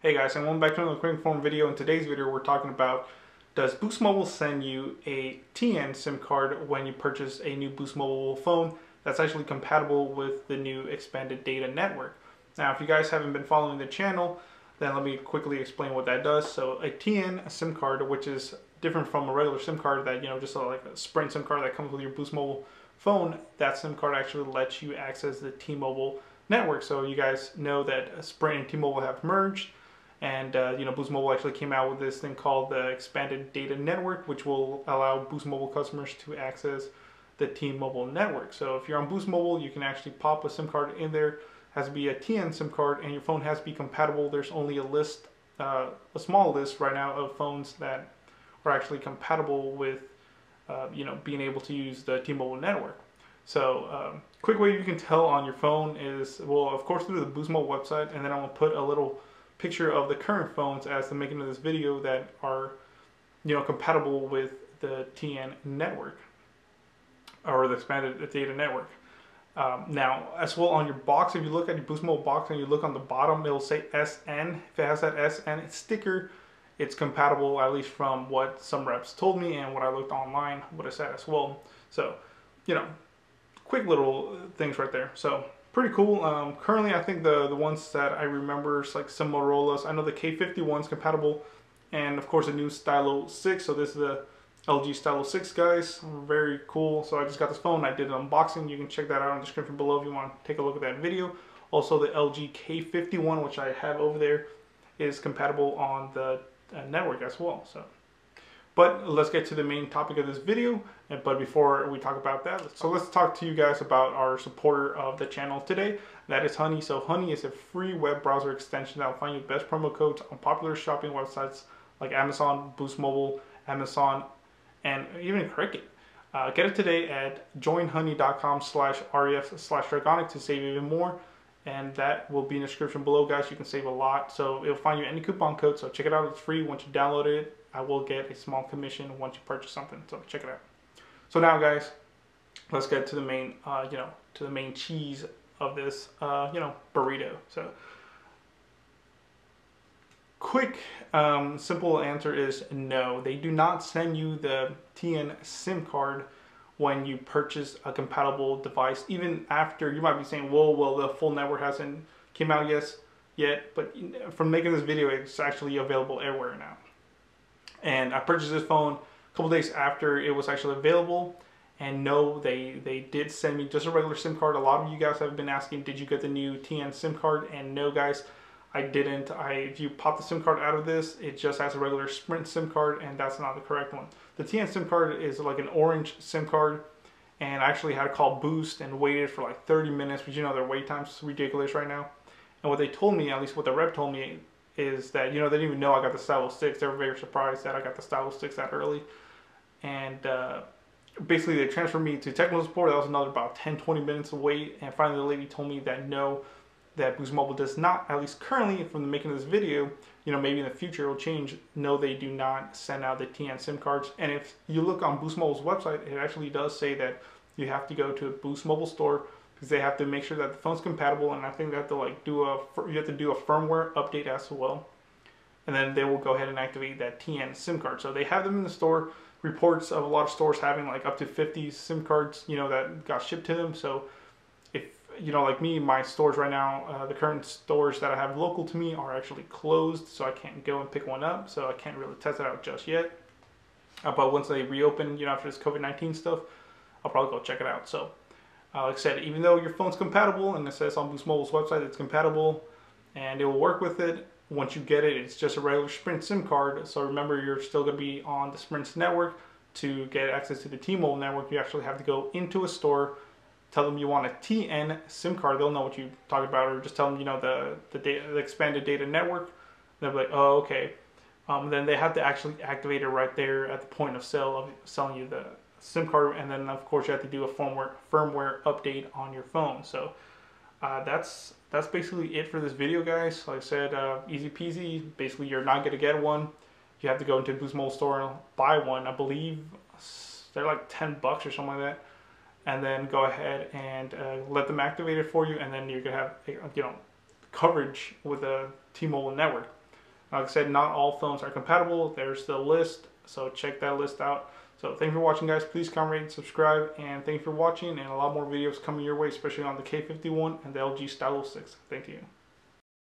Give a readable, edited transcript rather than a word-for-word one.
Hey guys, and welcome back to another quick form video. In today's video, we're talking about, does Boost Mobile send you a TN SIM card when you purchase a new Boost Mobile phone that's actually compatible with the new expanded data network? Now, if you guys haven't been following the channel, then let me quickly explain what that does. So a TN SIM card, which is different from a regular SIM card that, just like a Sprint SIM card that comes with your Boost Mobile phone, that SIM card actually lets you access the T-Mobile network. So you guys know that Sprint and T-Mobile have merged. And Boost Mobile actually came out with this thing called the Expanded Data Network, which will allow Boost Mobile customers to access the T-Mobile network. So if you're on Boost Mobile, you can actually pop a SIM card in there. It has to be a TN SIM card, and your phone has to be compatible. There's only a list, a small list right now of phones that are actually compatible with, being able to use the T-Mobile network. So quick way you can tell on your phone is, well, of course, through the Boost Mobile website, and then I'm gonna put a little picture of the current phones as the making of this video that are compatible with the TN network or the expanded data network. Now, as well, on your box, if you look at your Boost Mobile box and you look on the bottom, it'll say SN. If it has that SN sticker, it's compatible, at least from what some reps told me and what I looked online, what it said as well. So, quick little things right there. So pretty cool. Currently, I think the ones that I remember is like some Motorola's. I know the K51's compatible, and of course the new Stylo 6. So this is the LG Stylo 6, guys. Very cool. So I just got this phone. I did an unboxing. You can check that out in the description below if you want to take a look at that video. Also, the LG K51, which I have over there, is compatible on the network as well. But let's get to the main topic of this video. But before we talk about that, let's talk to you guys about our supporter of the channel today. That is Honey. So Honey is a free web browser extension that will find you the best promo codes on popular shopping websites like Amazon, Boost Mobile, Amazon, and even Cricket. Get it today at joinhoney.com/ref/dragonic to save even more. And that will be in the description below, guys. You can save a lot. So it'll find you any coupon code. So check it out. It's free. Once you download it, I will get a small commission once you purchase something. So check it out. So now, guys, let's get to the main, to the main cheese of this, burrito. So quick, simple answer is no. They do not send you the TN SIM card when you purchase a compatible device. Even after, you might be saying, well, the full network hasn't came out yet. But from making this video, it's actually available everywhere now. And I purchased this phone a couple days after it was actually available. And no, they did send me just a regular SIM card. A lot of you guys have been asking, did you get the new TN SIM card? And no, guys, I didn't. If you pop the SIM card out of this, it just has a regular Sprint SIM card, and that's not the correct one. The TN SIM card is like an orange SIM card, and I actually had to call Boost and waited for like 30 minutes, but their wait time's ridiculous right now. And what they told me, at least what the rep told me, is that, they didn't even know I got the Stylo 6. They were very surprised that I got the Stylo 6 that early. And basically, they transferred me to technical support. That was another about 10-20 minutes to wait. And finally, the lady told me that no, that Boost Mobile does not, at least currently from the making of this video, maybe in the future it'll change. No, they do not send out the TN SIM cards. And if you look on Boost Mobile's website, it actually does say that you have to go to a Boost Mobile store, because they have to make sure that the phone's compatible, and I think they have to you have to do a firmware update as well, and then they will go ahead and activate that TN SIM card. So they have them in the store. Reports of a lot of stores having like up to 50 SIM cards, that got shipped to them. So if like me, my stores right now, the current stores that I have local to me are actually closed, so I can't go and pick one up. So I can't really test it out just yet. But once they reopen, after this COVID-19 stuff, I'll probably go check it out. So. Like I said, even though your phone's compatible, and it says on Boost Mobile's website it's compatible, and it will work with it, once you get it, it's just a regular Sprint SIM card. So remember, you're still going to be on the Sprint's network. To get access to the T-Mobile network, you actually have to go into a store, tell them you want a TN SIM card. They'll know what you talk about, or just tell them, the expanded data network. They'll be like, oh, okay. Then they have to actually activate it right there at the point of sale of selling you the SIM card, and then of course you have to do a firmware update on your phone. So that's basically it for this video, guys. Like I said, easy peasy. Basically, you're not gonna get one. You have to go into Boost Mobile store and buy one. I believe they're like $10 or something like that, and then go ahead and let them activate it for you, and then you're gonna have coverage with a T-Mobile network. Like I said, not all phones are compatible. There's the list, so check that list out. So thank you for watching, guys. Please comment, rate, and subscribe, and thank you for watching, and a lot more videos coming your way, especially on the K51 and the LG Stylo 6. Thank you.